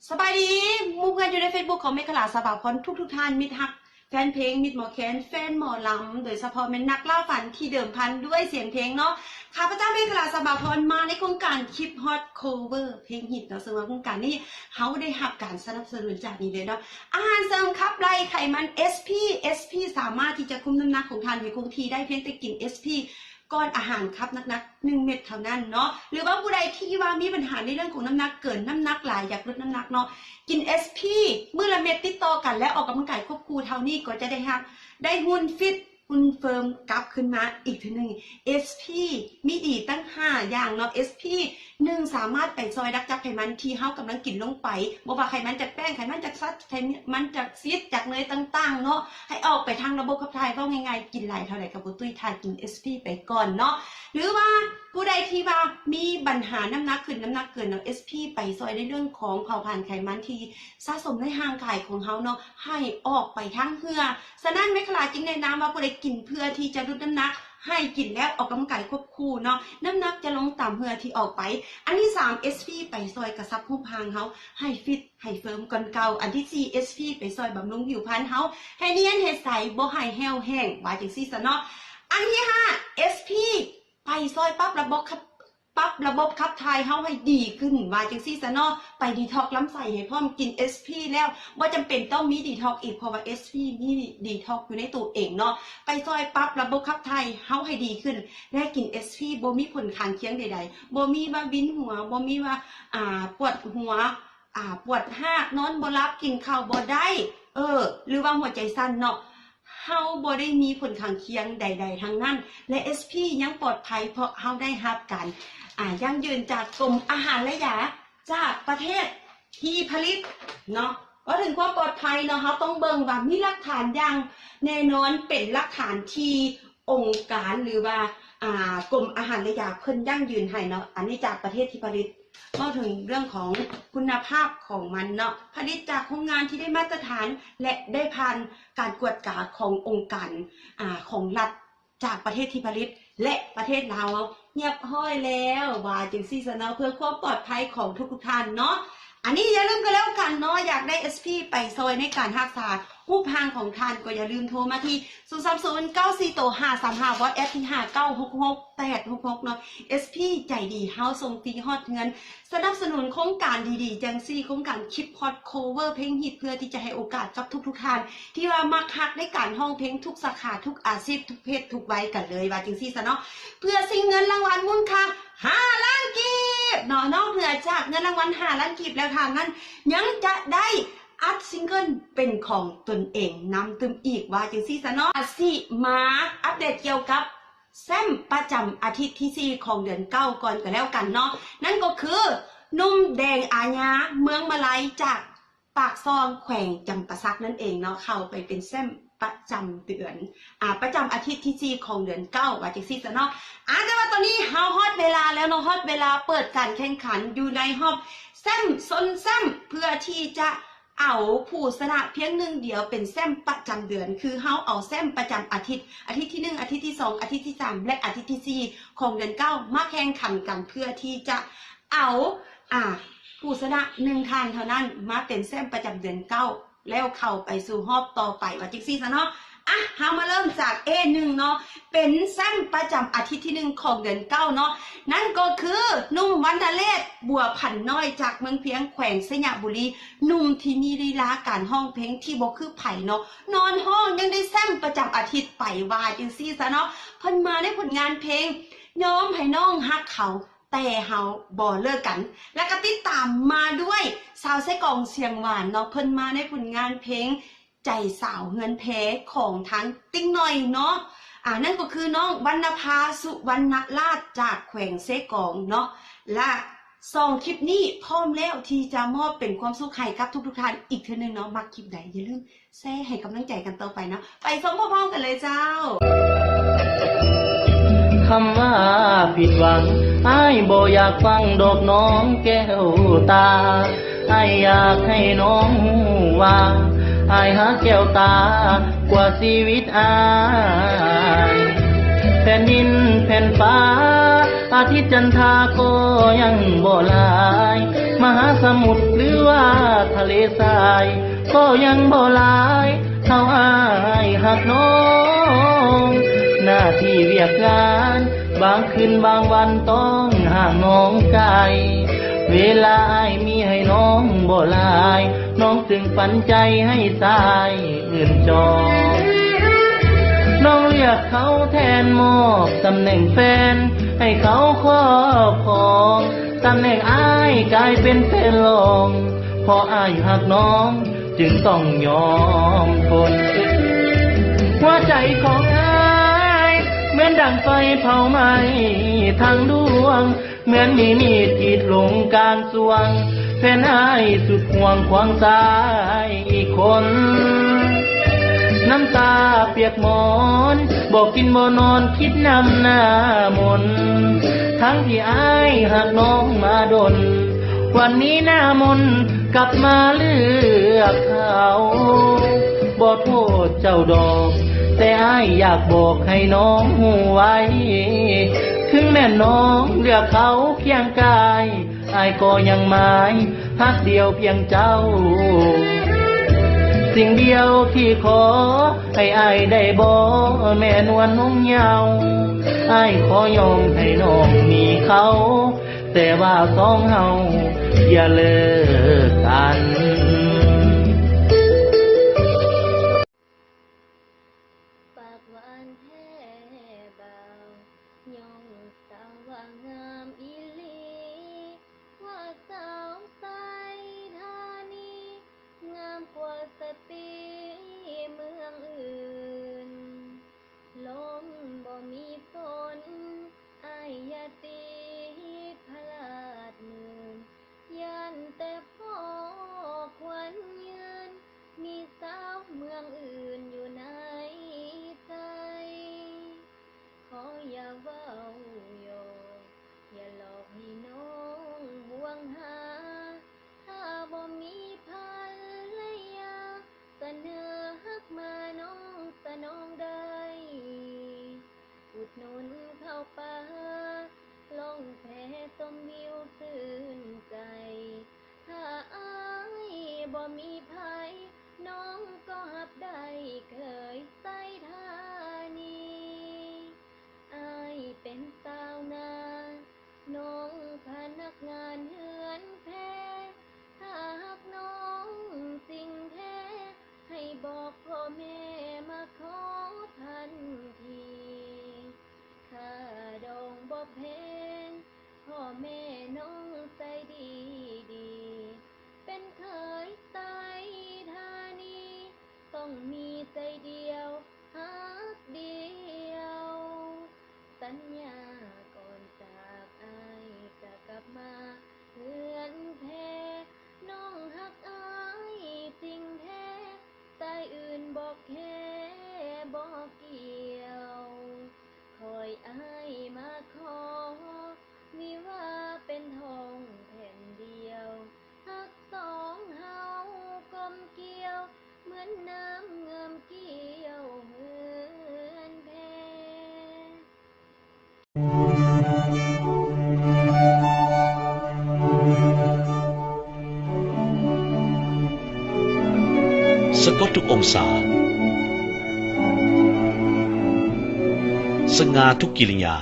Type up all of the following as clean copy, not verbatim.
สบายดีมูเพื่อนอยู่ใน Facebook ของเมฆลาสบาพรทุกท่านมิตรฮักแฟนเพลงมิตรหมอแคนแฟนหมอลำโดยเฉพาะเป็นนักล่าฝันที่เดิมพันด้วยเสียงเพลงเนาะข้าพเจ้าเมฆลาสบาพรมาในโครงการคลิปฮอตโคเวอร์เพลงฮิตเนาะซึ่งว่าโครงการนี้เขาได้รับการสนับสนุนจากนี้เลยเนาะอาหารเสริมขับไล่ไขมัน SP สามารถที่จะคุมน้ำหนักของทานให้คงที่ได้เพียงแต่กิน SPก้อนอาหารครับนักๆ1 เม็ดเท่านั้นเนาะหรือว่าผู้ใดที่ว่ามีปัญหาในเรื่องของน้ำหนักเกินน้ำหนักหลายอยากลดน้ำหนักเนาะกิน SP มื้อละเม็ดติดต่อกันและออกกำลังกายควบคู่เท่านี้ก็จะได้หุ่นฟิตหุ่นเฟิร์มกลับขึ้นมาอีกทีนึง SP มีดีตั้ง5อย่างเนาะ SP 1สามารถไปซอยดักจับไขมันที่เฮากำลังกินลงไปบ่ว่าไขมันจากแป้งไขมันจากซัดไขมันจากซีดจากเนยต่างๆเนาะให้ออกไปทางระบบขับถ่ายก็ง่ายๆกินหลายเท่าไหร่กับบ่ตุ้ยทานกิน SP ไปก่อนเนาะหรือว่าผู้ใดที่ว่ามีปัญหาน้ำหนักขึ้นน้ำหนักเกินเนาะ SP ไปซอยในเรื่องของเผาผลาญไขมันที่สะสมในร่างกายของเฮาเนาะให้ออกไปทางเหงื่อฉะนั้นเมฆลาจึงแนะนำว่าผู้ใดกินเพื่อที่จะลดน้ำหนักให้กินแล้วออกกำลังกายควบคู่เนาะน้ำหนักจะลงตามเหงื่อที่ออกไปอันที่3 SP ไปซอยกระซับรูปพรางเฮาให้ฟิตให้เฟิร์มก่อนเก่าอันที่4 SP ไปซอยบำรุงผิวพรรณเฮาให้เนียนให้ใสบ่ให้แห้วแห้งว่าจังซี่ซะเนาะอันที่5 SP ไปซอยปรับระบบขับถ่ายเฮาให้ดีขึ้นว่าจังซี่ซะเนาะไปดีท็อกลำไส้ให้พร้อมกิน SP แล้วบ่จำเป็นต้องมีดีท็อกอีกเพราะว่า SP มีดีท็อกอยู่ในตัวเองเนาะไปซอยปรับระบบขับถ่ายเฮาให้ดีขึ้นและกิน SP บ่มีผลข้างเคียงใดๆบ่มีว่าวินหัวบ่มีว่าปวดหัวปวดหากนอนบ่หลับกินข้าวบ่ได้หรือว่าหัวใจสั่นเนาะเฮาบ่ได้มีผลข้างเคียงใดๆทั้งนั้นและ SP ยังปลอดภัยเพราะเฮาได้รับการยั่งยืนจากกรมอาหารและยาจากประเทศที่ผลิตเนาะก็ถึงความปลอดภัยเนาะเฮาต้องเบิ่งว่ามีหลักฐานอย่างแน่นอนเป็นหลักฐานที่องค์การหรือว่ากรมอาหารและยาเพิ่นยั่งยืนให้เนาะอันนี้จากประเทศที่ผลิตก็ถึงเรื่องของคุณภาพของมันเนาะผลิตจากโรงงานที่ได้มาตรฐานและได้ผ่านการกวดกาขององค์การของรัฐจากประเทศที่ผลิตและประเทศลาวเงียบห้อยแล้วว่าจังซี่ซะเนาะเพื่อความปลอดภัยของทุกท่านเนาะอันนี้อย่าลืมกันแล้วกันเนาะอยากได้ SP ไปซอยในการรักษารูปพรางของท่านก็อย่าลืมโทรมาที่03094-535วอทแอปที่5966866เนาะ SP ใจดีเฮาส่งฟรีฮอดเงินสนับสนุนโครงการดีๆจังซี่โครงการคลิปฮอตโคเวอร์เพลงฮิตเพื่อที่จะให้โอกาสกับทุกท่านที่ว่ามักฮักในการร้องเพลงทุกสาขาทุกอาชีพทุกเพศทุกวัยกันเลยว่าจังซี่ซะเนาะเพื่อสิ่งเงินรางวัลมูลค่า5 ล้านกีบเนาะนอกเหนือจากเงินรางวัล5 ล้านกีบแล้วทางนั้นยังจะได้อัดซิงเกิลเป็นของตนเองนำตึมอีกว่าจังซี่ซะเนาะสิมาอัปเดตเกี่ยวกับแซมประจำอาทิตย์ที่4ของเดือน9ก่อนกันแล้วกันเนาะนั่นก็คือนุ่มแดงอาญาเมืองมาลัยจากปากซองแขวงจำปาสักนั่นเองเนาะเข้าไปเป็นแซมประจำเดือนประจำอาทิตย์ที่4ของเดือน9ว่าจังซี่ซะเนาะแต่ว่าตอนนี้เฮาฮอดเวลาแล้วเนาะฮอดเวลาเปิดการแข่งขันอยู่ในรอบแซมซนแซมเพื่อที่จะเอาผู้ชนะเพียง1 เดียวเป็นแซมประจำเดือนคือเฮาเอาแซมประจำอาทิตย์ที่1อาทิตย์ที่2อาทิตย์ที่3และอาทิตย์ที่4ของเดือน9มาแข่งขันกันเพื่อที่จะเอาผู้ชนะ1 ท่านเท่านั้นมาเป็นแซมประจำเดือน9แล้วเข้าไปสู่รอบต่อไปว่าจังซี่ซะเนาะเฮามาเริ่มจาก A1 เนาะเป็นแซมประจำอาทิตย์ที่1ของเดือน9เนาะนั่นก็คือนุ่มวันทะเลศบัวพันน้อยจากเมืองเพียงแขวงสยบุรีหนุ่มที่มีลีลาการร้องเพลงที่บ่คือไผเนาะนอนห้องยังได้แซมประจำอาทิตย์ไปว่าจังซี่ซะเนาะเพิ่นมาในผลงานเพลงยอมให้น้องฮักเขาแต่เฮาบ่เลิกกันและก็ติดตามมาด้วยสาวไส้กรองเสียงหวานเนาะเพิ่นมาในผลงานเพลงใจสาวเงินเพของทั้งติ้งหน่อยเนาะนั่นก็คือน้องวรรณภาสุวรรณราชจากแขวงเซกองเนาะและ2 คลิปนี้พร้อมแล้วที่จะมอบเป็นความสุขให้กับทุกท่านอีกเทื่อนึงเนาะมักคลิปใดอย่าลืมแชร์ให้กำลังใจกันต่อไปนะไปชมพร้อมๆกันเลยเจ้าคำว่าผิดหวังอ้ายบ่อยากฟังดอกน้องแก้วตาอ้ายอยากให้น้องว่าอ้ายหาแก้วตากว่าชีวิตอ้ายแผ่นดินแผ่นฟ้าอาทิตย์จันทราก็ยังบ่ลายมา หาสมุทรหรือว่าทะเลทรายก็ยังบ่หลายเท่าอ้ายหักน้องหน้าที่เวียกงานบางคืนบางวันต้องห่างน้องไกลเวลาอ้ายมีให้น้องบ่หลายน้องจึงปันใจให้สายอื่นจองน้องเรียกเขาแทนมอบตำแหน่งแฟนให้เขาครอบครองตำแหน่งอ้ายกลายเป็นแฟนรองเพราะอ้ายหักน้องจึงต้องยอมทนหัวใจของอ้ายเหมือนดังไฟเผาไหม้ทางดวงเหมือนมีมีดกรีดลงการสวงแฟนอ้ายสุดห่วงควางสายอีกคนน้ำตาเปียกหมอนบอกกินบ่นอนคิดนำหน้ามนทั้งที่อ้ายหักน้องมาดนวันนี้หน้ามนกลับมาเลือกเขาบ่โทษเจ้าดอกแต่อ้ายอยากบอกให้น้องหูไว้ถึงแม่น้องเลือกเขาเพียงกายอ้ายก็ยังหมายฮักเดียวเพียงเจ้าสิ่งเดียวที่ขอให้อ้ายได้บอกแม่นวลน้องเยาว์อ้ายขอยอมให้น้องมีเขาแต่ว่าสองเฮาอย่าเลิกกัน ปากหวานแท้บ่าวย่องสาวว่างามอีหลีว่าสาวใสธานีงามกว่าสตรีเมืองอื่นลมบ่มีฝนอ้ายอย่าตีพลาดหมื่นยันแต่พ่อควันยืนมีสาวเมืองอื่นอยู่ในใจขออย่าเว้าโยอย่าหลอกให้น้องห่วงหาถ้าบ่มีภรรยาเสนอฮักมาน้องสนองได้อุดหนุนเข้าป่าลองแพ้ต้มวิวซื่นใจถ้าอ้ายบ่มีภัยน้องก็หับได้เคยใส่ธานีอ้ายเป็นสาวนาน้องพนักงานเฮือนแพ้ถ้าหักน้องสิ่งแท้ให้บอกพ่อแม่มาขอทันทีค่าดองบ่แพงพ่อแม่น้องใจดีดีเป็นเคยใส่ธานีต้องมีใจเดียวฮักเดียวสัญญาก่อนจากอ้ายจะกลับมาเฮือนแพ้น้องฮักอ้ายจริงแท้ใจอื่นบอกแค่บอกเกี่ยวคอยอ้ายมาขอวิวาเป็นทองแผ่นเดียวฮักสองเฮากลมเกี่ยวเหมือนน้ำเงิมเกี่ยวเหมือนแพ สก๊อตทุกองศาสง่าทุกกิริยา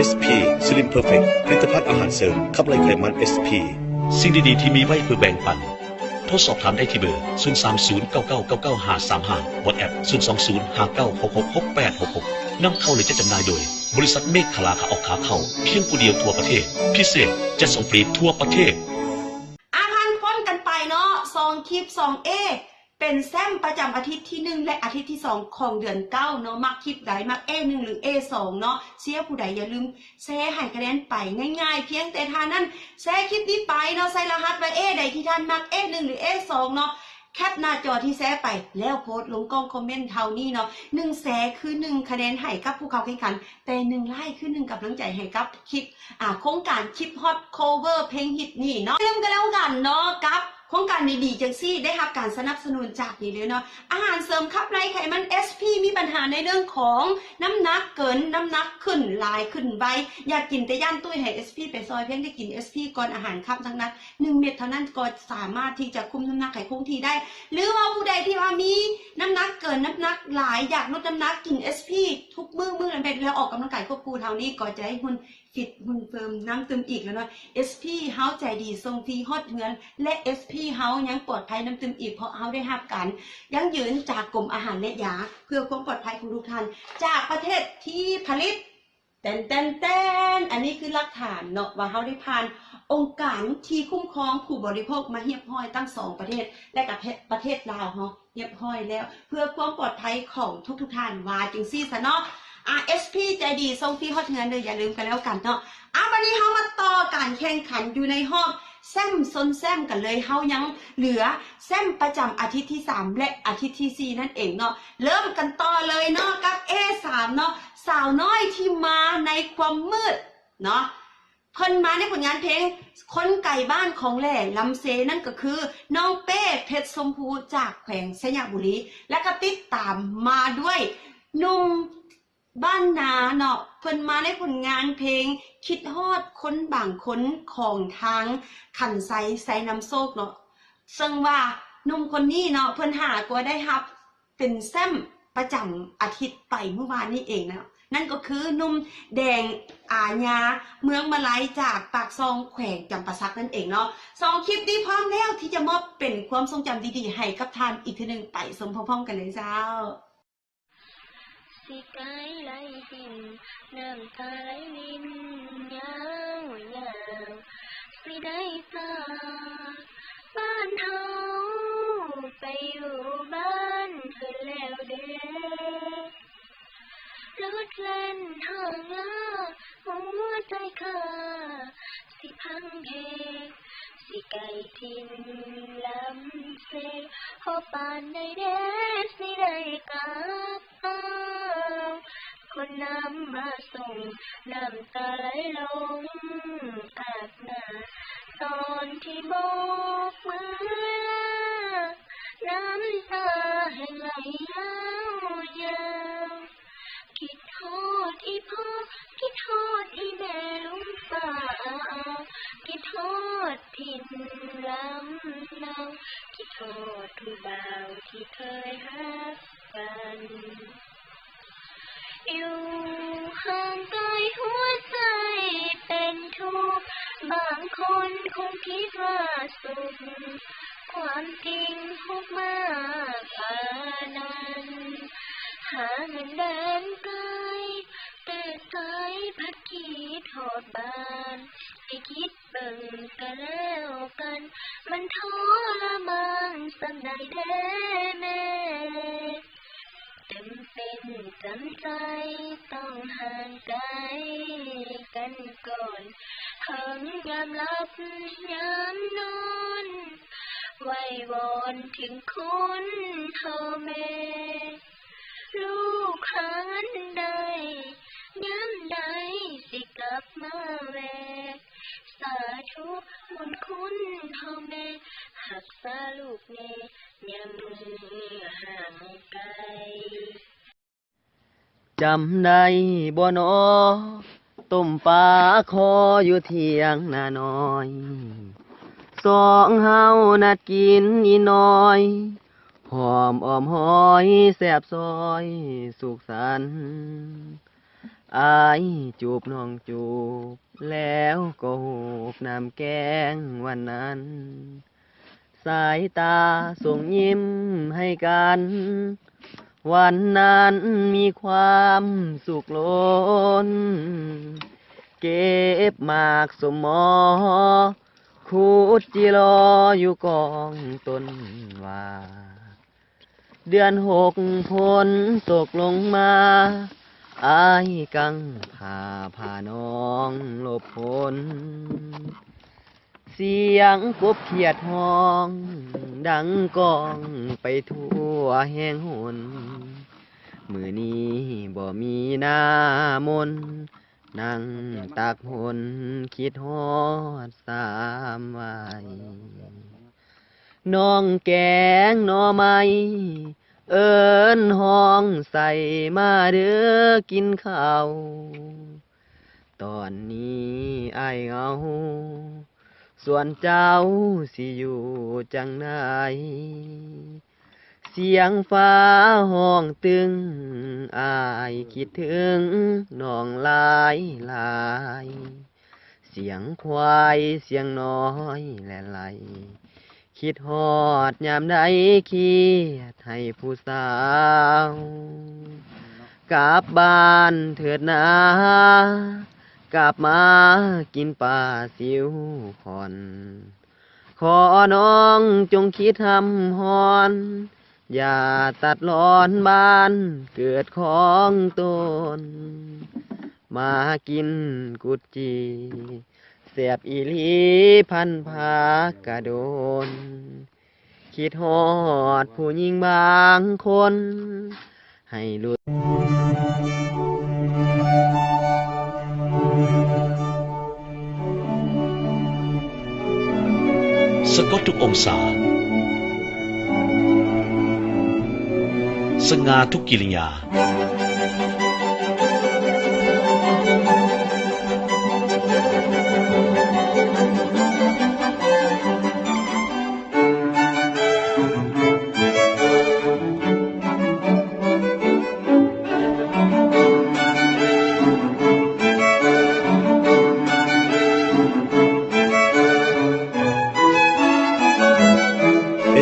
SP Slim Perfect ผลิตภัณฑ์อาหารเสริมขับไล่ไขมัน SP สิ่งดีๆที่มีไว้เพื่อแบ่งปันโทรสอบถามได้ที่เบอร์ 030999535 WhatsApp 02059666866 นำเข้าหรือจะจำหน่ายโดยบริษัทเมฆขลาขาออกขาเข้าเพียงผู้เดียวทั่วประเทศพิเศษจะส่งฟรีทั่วประเทศอาหารพ้นกันไปเนาะ2คลิป2A เป็นแซมประจำอาทิตย์ที่1และอาทิตย์ที่2ของเดือน9เนาะมักคลิปใดมัก A1 หรือ A2 เนาะเสียผู้ใดอย่าลืมแชร์ให้คะแนนไปง่ายๆเพียงแต่ท่านั้นแชร์คลิปนี้ไปเนาะใส่รหัสไว้ A ใดที่ท่านมัก A1 หรือ A2 เนาะ แคปหน้าจอที่แชร์ไปแล้วโพสต์ลงกล้องคอมเมนต์เท่านี้เนาะ1แชร์คือ1คะแนนให้กับผู้เข้าแข่งขันแต่1ไลค์คือ1กำลังใจให้กับคลิปโครงการคลิปฮอตโคเวอร์เพลงฮิตนี่เนาะเริ่มกันแล้วกันเนาะกับโครงการดีๆจังซี่ได้รับการสนับสนุนจากนี่เลยเนาะอาหารเสริมขับไล่ไขมัน SP มีปัญหาในเรื่องของน้ำหนักเกินน้ำหนักขึ้นหลายขึ้นไวอยากกินแต่ย่านตุ้ยให้ SP ไปซอยเพียงได้กิน SP ก่อนอาหารค่ำทั้งนั้น1เม็ดเท่านั้นก็สามารถที่จะคุมน้ำหนักให้คงที่ได้หรือว่าผู้ใดที่ว่ามีน้ำหนักเกินน้ำหนักหลายอยากลดน้ำหนักกิน SP ทุกมื้อละเม็ดแล้วออกกำลังกายควบคู่เท่านี้ก็จะให้หุ่นฟิตหุ่นเฟิร์มน้ำเติมอีกแล้วเนาะ SP เฮาใจดีส่งฟรีฮอดเงินและ SP เฮายังปลอดภัยน้ำเติมอีกเพราะเฮาได้รับการยั่งยืนจากกรมอาหารและยาเพื่อความปลอดภัยของทุกท่านจากประเทศที่ผลิตแตนอันนี้คือหลักฐานเนาะว่าเฮาได้ผ่านองค์การที่คุ้มครองผู้บริโภคมาเรียบร้อยตั้ง2ประเทศและกับประเทศลาวเฮาเรียบร้อยแล้วเพื่อความปลอดภัยของทุกท่านว่าจังซี่ซะเนาะSP ใจดีส่งฟรีฮอดเงินเลยอย่าลืมกันแล้วกันเนาะวันนี้เฮามาต่อการแข่งขันอยู่ในห้องแซมซนแซมกันเลยเฮายังเหลือแซมประจำอาทิตย์ที่3และอาทิตย์ที่4นั่นเองเนาะเริ่มกันต่อเลยเนาะกับ A3 เนาะสาวน้อยที่มาในความมืดเนาะเพิ่นมาในผลงานเพลงคนไก่บ้านของแหล่ลำเซนั่นก็คือน้องเป้เพชรชมพูจากแขวงสยามบุรีและก็ติดตามมาด้วยหนุ่มบ้านนาเนาะเพิ่นมาในผลงานเพลงคิดฮอดคนบางคนของทางขันไซน้ำโซกเนาะซึ่งว่าหนุ่มคนนี้เนาะเพิ่นหากว่าได้รับเป็นแซมประจำอาทิตย์ไปเมื่อวานนี้เองนะนั่นก็คือหนุ่มแดงอาญาเมืองมาลัยจากปากซองแขวงจำปาสักนั่นเองเนาะ2คลิปนี้พร้อมแล้วที่จะมอบเป็นความทรงจำดีๆให้กับท่านอีกทีนึงไปชมพร้อมๆกันเลยเจ้าสิไกไหลดินน้ำตาไหลลินยาวยาวสิได้สาบ้านเฮาไปอยู่บ้านเพิ่นแล้วเด้รถเล่นทางลาหัวใจข้าสิพังเพสิไก่ทินลำเซพอปานในเดสิได้กลับคนน้ำมาส่งน้ำตาไหลลงอาบหน้าตอนที่บอกมาน้ำตาแห่งไหลยาวยาวคิดทอดอีพ่อคิดทอดอีแม่ลุงป่าคิดทอดถิ่นลำเนาคิดทอดผู้บ่าวที่เคยรักกันอยู่ห่างไกลหัวใจเป็นทุกข์บางคนคงคิดว่าสุขความจริงทุกข์มากกว่านั้นหาเงินเดินไกลแต่ใจพัดคิดทอดบานให้คิดเบิ่งกันแล้วกันมันทรมานสันใดเด้แม่จำเป็นจำใจต้องห่างไกลกันก่อนเพิ่งยามหลับยามนอนไหววอนถึงคุณพ่อแม่ลูกหาเงินได้ย้ำใดสิกลับมาแวะสาธุบุญคุณพ่อแม่หักษาลูกแม่ยามมือห่างไกลจำได้บ่นอต้มปลาคออยู่เที่ยงนาน้อยสองเฮานัดกินอีน้อยหอมอ้อมหอยแซ่บซอยสุขสันต์อายจูบน้องจูบแล้วก็หูบน้ำแกงวันนั้นสายตาส่งยิ้มให้กันวันนั้นมีความสุขล้นเก็บหมากสมอคูดจิรออยู่กองต้นว่าเดือน6ฝนตกลงมาอายกังผ่าน้องหลบฝน เสียงกบเขียดห้อง ดังก้องไปทั่วแห่งหน มื้อนี้บ่มีหน้ามนต์นั่งตากหนคิดฮอดสามวัยน้องแกงหน่อไม้เอิ้นห้องใส่มาเด้อกินข้าวตอนนี้อ้ายเหงาส่วนเจ้าสิอยู่จังใดเสียงฟ้าห้องตึงอ้ายคิดถึงน้องหลายหลายเสียงควายเสียงน้อยแล่ไหลคิดฮอดยามใดคิดให้ผู้สาวกลับบ้านเถิดนะ กลับมากินปลาซิวขอน ขอน้องจงคิดทำฮอน อย่าตัดรอนบ้านเกิดของตน มากินกุดจีแสบอีหลีพันภากระโดน คิดฮอดผู้หญิงบางคน ให้รู้ สกอตทุกองศา สง่าทุกกิริยา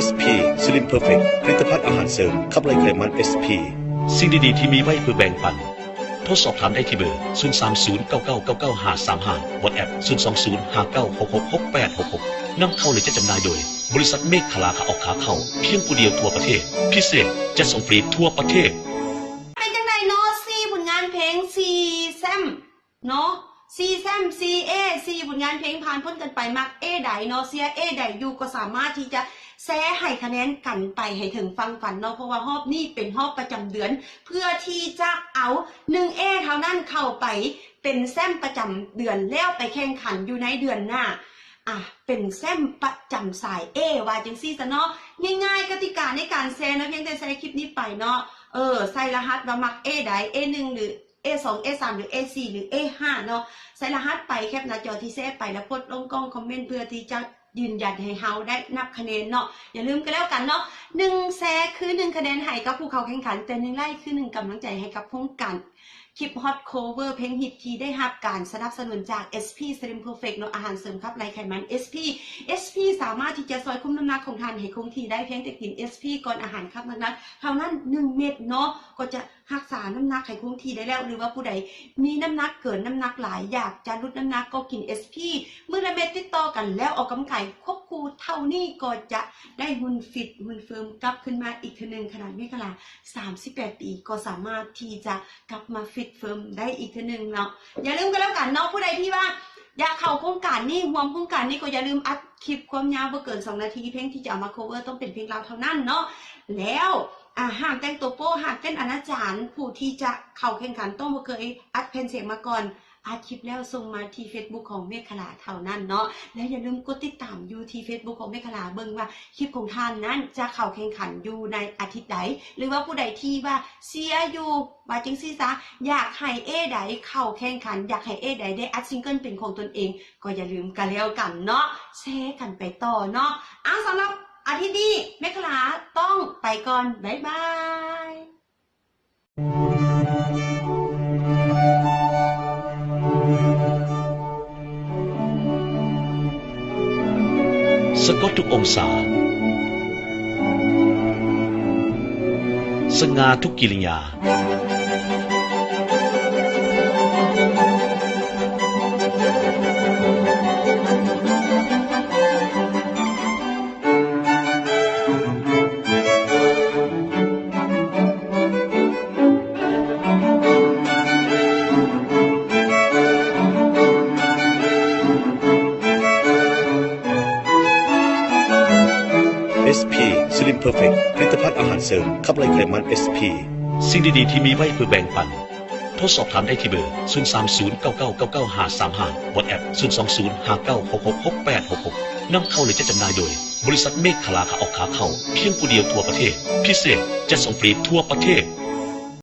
SP Slim Perfect ผลิตภัณฑ์อาหารเสริมขับไล่ไขมัน SP สิ่งดีๆที่มีไว้เพื่อแบ่งปันโทรสอบถามได้ที่เบอร์ 030999955 WhatsApp 02059666866 นำเข้าหรือจะจำหน่ายโดย บริษัทเมฆขลาขาออกขาเข้า เพียงผู้เดียวทั่วประเทศ พิเศษจะส่งฟรีทั่วประเทศ เป็นจังไดเนาะซีผลงานเพลงซีแซมเนาะซีแซมซีเอซีผลงานเพลงผ่านพ้นกันไปมักเอใดเนาะเสียเอใดอยู่ก็สามารถที่จะแซ่ให้คะแนนกันไปให้ถึงฟังฝันเนาะเพราะว่ารอบนี้เป็นรอบประจำเดือน เพื่อที่จะเอา1เอเท่านั้นเข้าไปเป็นแซมประจำเดือนแล้วไปแข่งขันอยู่ในเดือนหน้าเป็นแซมประจำสายเอว่าจังซี่ซะเนาะง่ายๆกติกาในการแซ่นะเพียงแต่ใส่คลิปนี้ไปเนาะใส่รหัสว่ามักเอใด A1 หรือ A2 A3 หรือ A4 หรือ A5 เนาะใส่รหัสไปแคปหน้าจอที่แซ่ไปแล้วโพสต์ลงกล้องคอมเมนต์เพื่อที่จะยืนยันให้เฮาได้นับคะแนนเนาะอย่าลืมกันแล้วกันเนาะ1แซ่คือ1คะแนนให้กับผู้เข้าแข่งขันแต่1ไลค์คือ1กำลังใจให้กับพงกันคลิปฮอตโคเวอร์เพลงฮิตที่ได้รับการสนับสนุนจาก SP Slim Perfect เนาะอาหารเสริมครับไร้ไขมัน SP สามารถที่จะซอยคุมน้ำหนักของท่านให้คงที่ได้เพียงแต่กิน SP ก่อนอาหารครับนั้นเท่านั้น1เม็ดเนาะก็จะรักษาน้ำหนักให้คงที่ได้แล้วหรือว่าผู้ใดมีน้ำหนักเกินน้ำหนักหลายอยากจะลดน้ำหนักก็กิน SP มื้อละเม็ดติดต่อกันแล้วออกกำลังกายควบคู่เท่านี้ก็จะได้หุ่นฟิตหุ่นเฟิร์มกลับขึ้นมาอีกทีนึงขนาดไม่ขนาด38 ปีก็สามารถที่จะกลับมาฟิตเฟิร์มได้อีกทีนึงเนาะอย่าลืมกันแล้วกันเนาะผู้ใดที่ว่าอยากเข้าโครงการนี้ร่วมโครงการนี้ก็อย่าลืมอัดคลิปความยาวบ่เกิน2 นาทีเพลงที่จะเอามา cover ต้องเป็นเพลงเราเท่านั้นเนาะแล้วห้ามแต่งตัวโป๊ห้ามเต้นอนาจารผู้ที่จะเข้าแข่งขันต้องบ่เคยอัดเพลงเสียงมาก่อนอัดคลิปแล้วส่งมาที่ Facebook ของเมฆขลาเท่านั้นเนาะและอย่าลืมกดติดตามอยู่ที่ Facebook ของเมฆขลาเบิ่งว่าคลิปของท่านนั้นจะเข้าแข่งขันอยู่ในอาทิตย์ใดหรือว่าผู้ใดที่ว่าเสียอยู่ว่าจังซี่ซะอยากให้เอใดเข้าแข่งขันอยากให้เอใดได้อัดซิงเกิลเป็นของตนเองก็อย่าลืมกันแล้วกันเนาะแชร์กันไปต่อเนาะสำหรับอาทิตย์นี้เมฆขลาต้องไปก่อนบ๊ายบายสกอตทุกองศา สง่าทุกกิริยา Perfect ผลิตภัณฑ์อาหารเสริมขับไล่ไขมัน SP สิ่งดีๆที่มีไว้เพื่อแบ่งปันโทรสอบถามได้ที่เบอร์ 030999955 WhatsApp 02059666866 นำเข้าหรือจะจำหน่ายโดย บริษัทเมฆขลาขาออกขาเข้าเพียงผู้เดียวทั่วประเทศ พิเศษจะส่งฟรีทั่วประเทศ